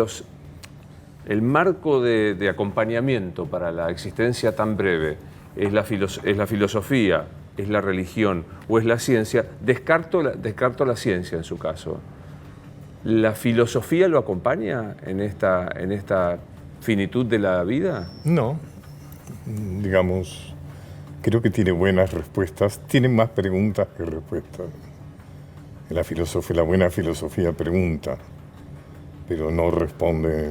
el marco de acompañamiento para la existencia tan breve es la filosofía, es la religión o es la ciencia, descarto la ciencia en su caso. ¿La filosofía lo acompaña en esta finitud de la vida? No, digamos, creo que tiene buenas respuestas, tiene más preguntas que respuestas. La buena filosofía pregunta, pero no responde.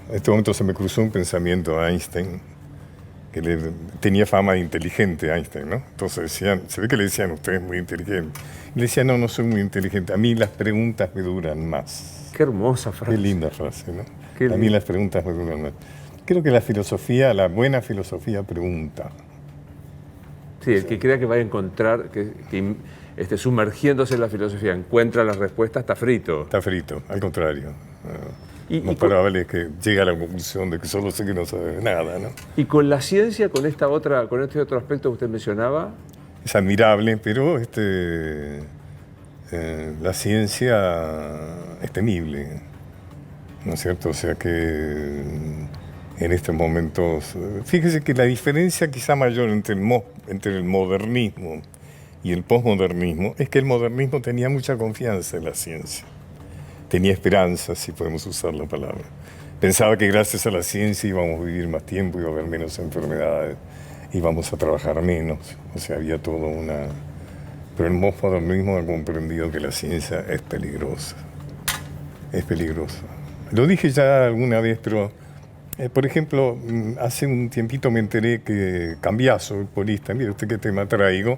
En este momento se me cruzó un pensamiento a Einstein, que tenía fama de inteligente Einstein, ¿no? Entonces se ve que le decían, usted es muy inteligente. Y le decía, no soy muy inteligente, a mí las preguntas me duran más. Qué hermosa frase. Qué linda frase, ¿no? Qué a mí las preguntas me duran más. Creo que la buena filosofía pregunta. Sí, el que crea que va a encontrar, que sumergiéndose en la filosofía, encuentra las respuestas, está frito. Está frito, al contrario. Más probable es que llegue a la conclusión de que solo sé que no sabe nada, ¿no? Y con la ciencia, con este otro aspecto que usted mencionaba. Es admirable, pero la ciencia es temible, ¿no es cierto? O sea que en estos momentos, fíjese que la diferencia quizá mayor entre el modernismo y el posmodernismo es que el modernismo tenía mucha confianza en la ciencia. Tenía esperanza, si podemos usar la palabra. Pensaba que gracias a la ciencia íbamos a vivir más tiempo, iba a haber menos enfermedades, íbamos a trabajar menos. O sea, había todo una... Pero el posmodernismo ha comprendido que la ciencia es peligrosa. Es peligrosa. Lo dije ya alguna vez, pero... por ejemplo, hace un tiempito me enteré que Cambiaso, el polista, mire usted qué tema traigo,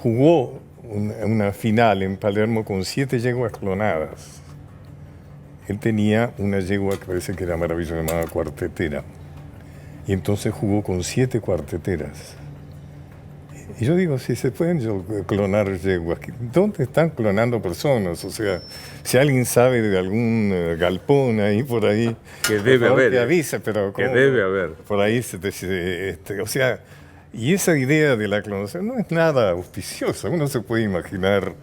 jugó una final en Palermo con 7 yeguas clonadas. Él tenía una yegua que parece que era maravillosa, llamada cuartetera. Y entonces jugó con 7 cuarteteras. Y yo digo, si se pueden clonar yeguas, ¿dónde están clonando personas? O sea, si alguien sabe de algún galpón ahí por ahí, que debe haber, que avise, pero que debe haber. Por ahí o sea, y esa idea de la clonación no es nada auspiciosa. Uno se puede imaginar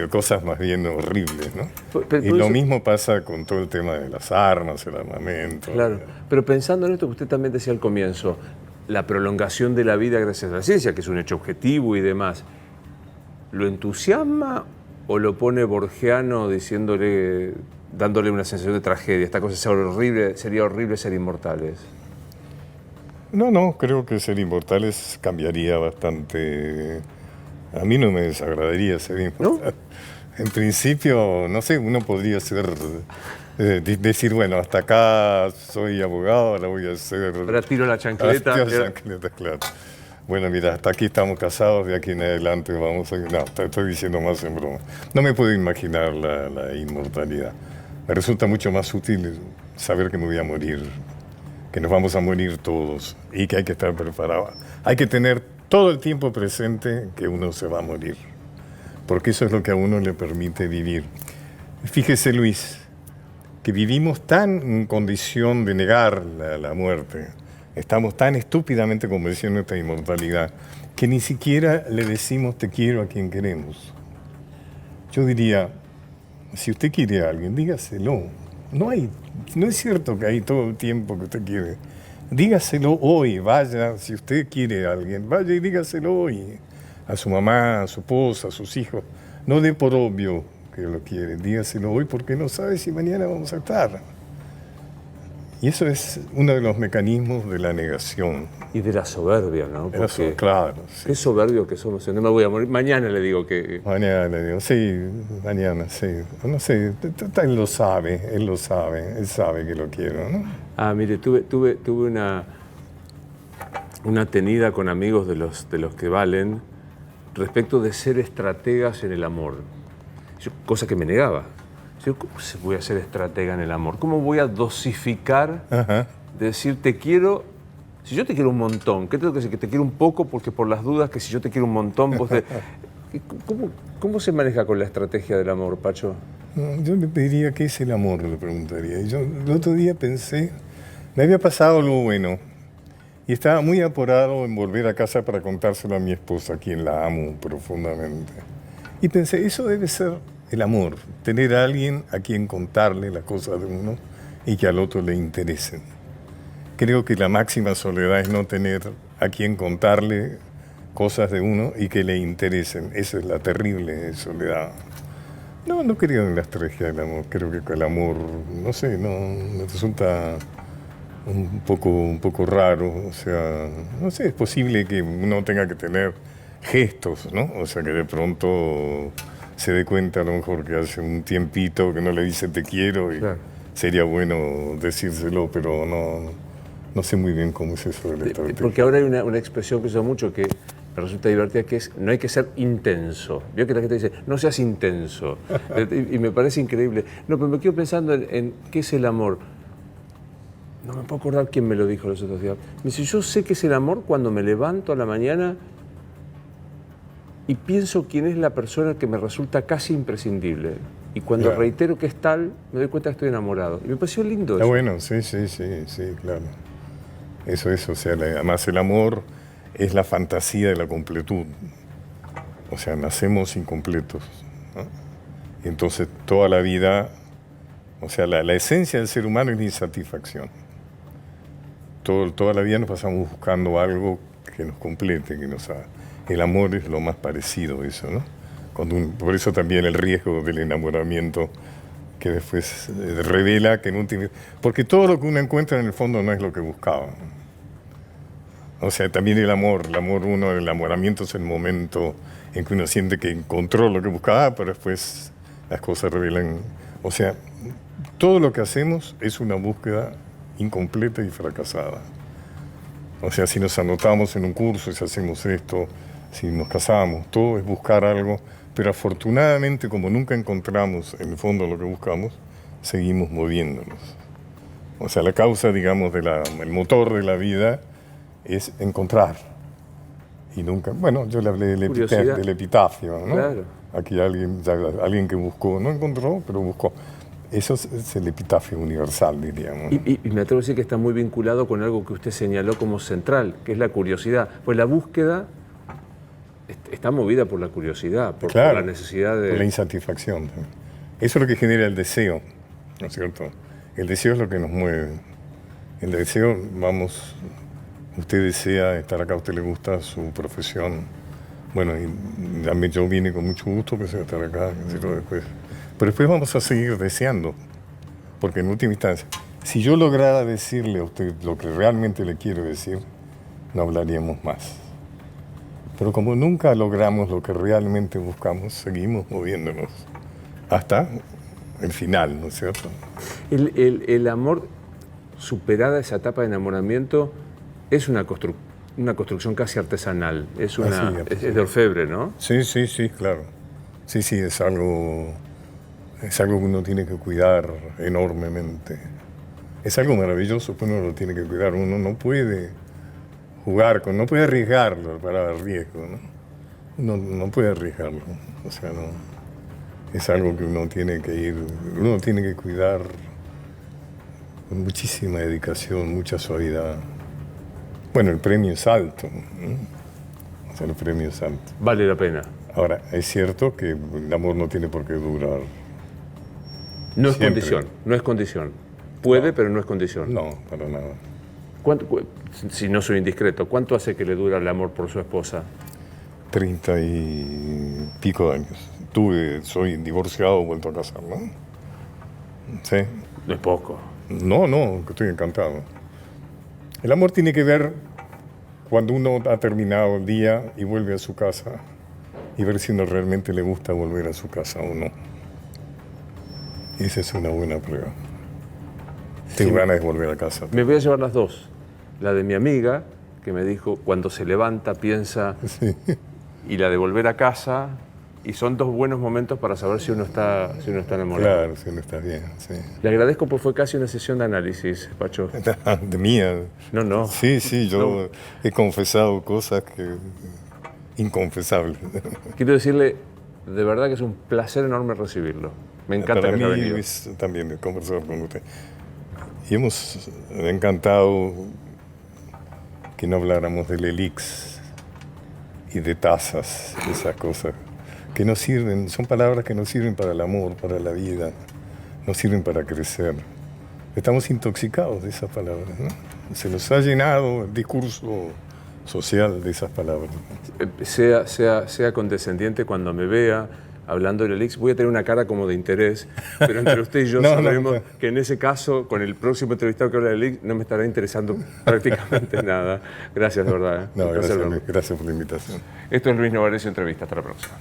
cosas más bien horribles, ¿no? Y lo mismo pasa con todo el tema de las armas, el armamento. Claro, pero pensando en esto que usted también decía al comienzo, la prolongación de la vida gracias a la ciencia, que es un hecho objetivo y demás, ¿lo entusiasma o lo pone borgiano dándole una sensación de tragedia? Esta cosa sería horrible ser inmortales. No, creo que ser inmortales cambiaría bastante. A mí no me desagradaría ser inmortal. ¿No? En principio, no sé, uno podría decir, bueno, hasta acá soy abogado, ahora voy a ser... Ahora tiro la chancleta. Claro. Bueno, mira, hasta aquí estamos casados, de aquí en adelante vamos a... No, estoy diciendo más en broma. No me puedo imaginar la inmortalidad. Me resulta mucho más útil saber que me voy a morir, que nos vamos a morir todos y que hay que estar preparado. Hay que tener todo el tiempo presente que uno se va a morir, porque eso es lo que a uno le permite vivir. Fíjese, Luis, que vivimos tan en condición de negar la muerte, estamos tan estúpidamente convencidos de nuestra inmortalidad, que ni siquiera le decimos te quiero a quien queremos. Yo diría, si usted quiere a alguien, dígaselo. No es cierto que hay todo el tiempo que usted quiere. Dígaselo hoy, vaya, si usted quiere a alguien, vaya y dígaselo hoy. A su mamá, a su esposa, a sus hijos. No dé por obvio que lo quiere, dígaselo hoy porque no sabe si mañana vamos a estar. Y eso es uno de los mecanismos de la negación. Y de la soberbia, ¿no? Porque claro. Sí. Qué soberbio que somos. No me voy a morir. Mañana le digo que... Mañana le digo, sí, mañana, sí. No sé, él lo sabe, él sabe que lo quiero, ¿no? Mire, tuve una tenida con amigos de los que valen respecto de ser estrategas en el amor. Cosa que me negaba. ¿Cómo se voy a ser estratega en el amor? ¿Cómo voy a dosificar, decir te quiero? Si yo te quiero un montón, ¿qué tengo que decir? Que te quiero un poco porque por las dudas que si yo te quiero un montón, vos te... ¿Cómo se maneja con la estrategia del amor, Pacho? No, yo le pediría qué es el amor, le preguntaría. Y yo el otro día pensé, me había pasado algo bueno y estaba muy apurado en volver a casa para contárselo a mi esposa, a quien la amo profundamente. Y pensé, eso debe ser el amor, tener a alguien a quien contarle las cosas de uno y que al otro le interesen. Creo que la máxima soledad es no tener a quien contarle cosas de uno y que le interesen. Esa es la terrible soledad. No, no creo en la estrategia del amor. Creo que el amor, no sé, no, me resulta un poco raro. O sea, no sé, es posible que uno tenga que tener gestos, ¿no? O sea, que de pronto se dé cuenta a lo mejor que hace un tiempito que no le dice te quiero y claro, sería bueno decírselo, pero no sé muy bien cómo es eso de la estrategia. Porque ahora hay una expresión que uso mucho que me resulta divertida, que es no hay que ser intenso. Veo que la gente dice, no seas intenso. Y me parece increíble. No, pero me quedo pensando en qué es el amor. No me puedo acordar quién me lo dijo los otros días. Me dice, yo sé qué es el amor cuando me levanto a la mañana y pienso quién es la persona que me resulta casi imprescindible. Y cuando claro, reitero que es tal, me doy cuenta que estoy enamorado. Y me pareció lindo eso. Bueno, sí, claro. Eso es, o sea, además el amor es la fantasía de la completud. O sea, nacemos incompletos, ¿no? Y entonces toda la vida, o sea, la esencia del ser humano es la insatisfacción. Toda la vida nos pasamos buscando algo que nos complete, que nos haga. El amor es lo más parecido a eso, ¿no? Por eso también el riesgo del enamoramiento que después revela que no tiene... Porque todo lo que uno encuentra en el fondo no es lo que buscaba. O sea, también el enamoramiento es el momento en que uno siente que encontró lo que buscaba, pero después las cosas revelan... O sea, todo lo que hacemos es una búsqueda incompleta y fracasada. O sea, si nos anotamos en un curso, si hacemos esto, si nos casamos, todo es buscar algo, pero afortunadamente, como nunca encontramos en el fondo lo que buscamos, seguimos moviéndonos. O sea, la causa, digamos, el motor de la vida es encontrar. Y nunca, bueno, yo le hablé del epitafio, ¿no? Claro. Aquí alguien que buscó, no encontró, pero buscó. Eso es el epitafio universal, diríamos. Y me atrevo a decir que está muy vinculado con algo que usted señaló como central, que es la curiosidad. Pues la búsqueda está movida por la curiosidad, por la necesidad de... Por la insatisfacción. Eso es lo que genera el deseo, ¿no es cierto? El deseo es lo que nos mueve. El deseo, vamos, usted desea estar acá, a usted le gusta su profesión. Bueno, y yo vine con mucho gusto, pensé estar acá, después. Pero después vamos a seguir deseando, porque en última instancia, si yo lograra decirle a usted lo que realmente le quiero decir, no hablaríamos más. Pero como nunca logramos lo que realmente buscamos, seguimos moviéndonos hasta el final, ¿no es cierto? El amor, superada esa etapa de enamoramiento, es una construcción casi artesanal, es de orfebre, ¿no? Sí, claro. Sí, es algo que uno tiene que cuidar enormemente. Es algo maravilloso, pero uno lo tiene que cuidar. Uno no puede jugar no puede arriesgarlo para el riesgo, ¿no? No puede arriesgarlo. O sea, no. Es algo que uno tiene que cuidar con muchísima dedicación, mucha suavidad. Bueno, el premio es alto, ¿no? O sea, el premio es alto. Vale la pena. Ahora, es cierto que el amor no tiene por qué durar. No es condición, no es condición. Puede, pero no es condición. No, para nada. Si no soy indiscreto, ¿cuánto hace que le dura el amor por su esposa? 30 y pico de años. Soy divorciado, vuelto a casar, ¿no? Sí. No es poco. No, estoy encantado. El amor tiene que ver cuando uno ha terminado el día y vuelve a su casa y ver si uno realmente le gusta volver a su casa o no. Esa es una buena prueba. Tengo ganas de volver a casa. Me voy a llevar las dos. La de mi amiga, que me dijo, cuando se levanta, piensa, sí. Y la de volver a casa, y son dos buenos momentos para saber si uno está enamorado. Claro, si uno está bien, sí. Le agradezco, porque fue casi una sesión de análisis, Pacho. ¿De mía? No. Sí, yo he confesado cosas inconfesables. Quiero decirle, de verdad que es un placer enorme recibirlo. Me encanta Para que haya mí venido. es también conversar con usted. Y hemos encantado que no habláramos del elix y de tazas, esas cosas que no sirven, son palabras que no sirven para el amor, para la vida, no sirven para crecer. Estamos intoxicados de esas palabras, ¿no? Se nos ha llenado el discurso social de esas palabras. Sea condescendiente cuando me vea hablando del elix. Voy a tener una cara como de interés, pero entre usted y yo No, sabemos no. que en ese caso, con el próximo entrevistado que habla del elix, no me estará interesando prácticamente nada. Gracias, de verdad. No, Un placer verlo. gracias por la invitación. Esto es Luis Novarecio Entrevista. Hasta la próxima.